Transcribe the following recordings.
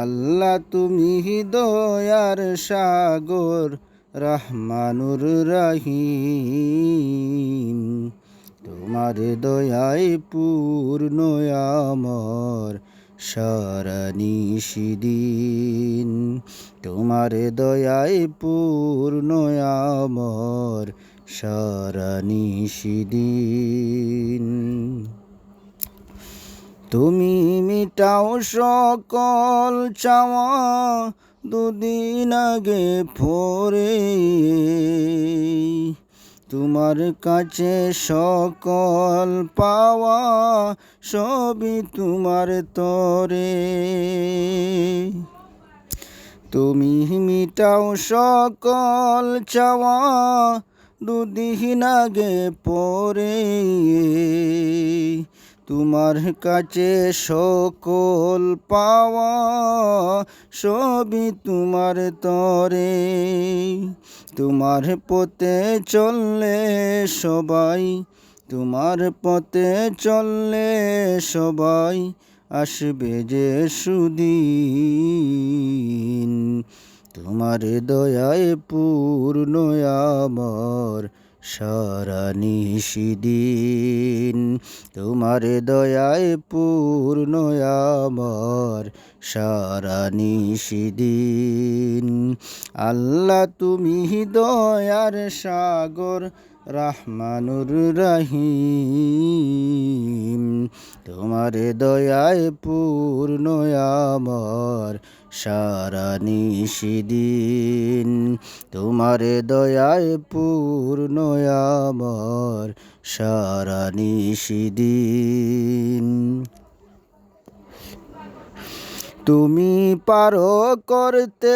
আল্লাহ তুমি দয়ার সাগর রহমানুর রহিম। তোমার দয়ায় পূর্ণ আমার সারা নিশিদিন। তোমার দয়ায় পূর্ণ আমার সারা নিশিদিন। তুমি মিটাও সকল চাওয়া দুদিন আগে ভোরে। তোমার কাছে সকল পাওয়া সবই তোমার তরে। তুমি মিটাও সকল চাওয়া দুদিন আগে পরে। তোমার কাছে সকল পাওয়া সবই তোমার তরে। তোমার পথে চললে সবাই, তোমার পথে চললে সবাই আসবে যে সুদিন। তোমার দয়ায় পূর্ণ আমার সারা নিশিদিন। তোমার দয়ায় পূর্ণ আমার সারা নিশিদিন। আল্লাহ তুমি দয়ার সাগর রহমানুর রহিম। তোমার দয়ায় পূর্ণ আমার সারা নিশিদিন। তোমার দয়ায় পূর্ণ আমার সারা নিশিদিন। তুমি পারো করতে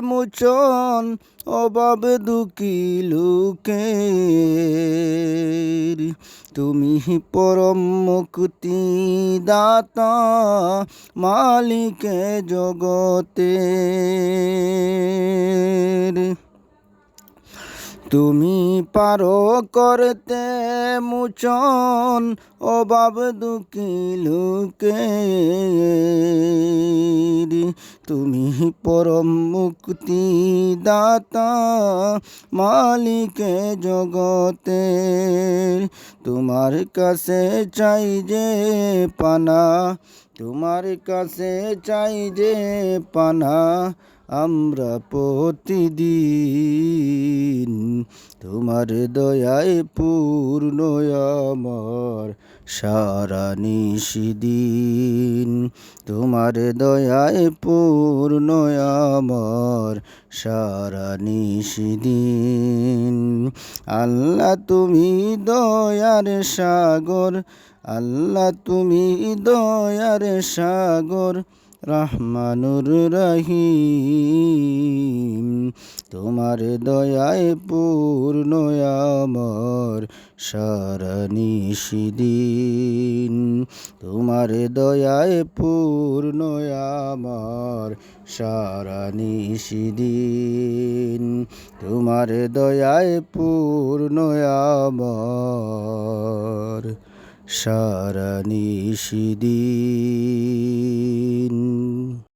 মোচন অভাব দুঃখী লোকের। তুমি পরম মুক্তি দাতা মালিকে জগতের। তুমি পারো করতে মোচন অভাব দুঃখী লোকের। তুমি পরম মুক্তি দাতা মালিকে জগতের। তোমার কাছে চাই যে পানা, তোমার কাছে চাই যে পানা আমরা প্রতিদিন। তোমার দয়ায় পূর্ণ আমার সারা নিশিদিন। তোমার দয়ায় পূর্ণ আমার সারা নিশিদিন। আল্লাহ তুমি দয়ার সাগর, আল্লাহ তুমি দয়ার সাগর রহমানুর রহিম। তোমার দয়ায় পূর্ণ আমার সারা নিশিদিন। তোমার দয়ায় পূর্ণ আমার সারা নিশিদিন। তোমার দয়ায় পূর্ণ আমার সারা নিশিদিন।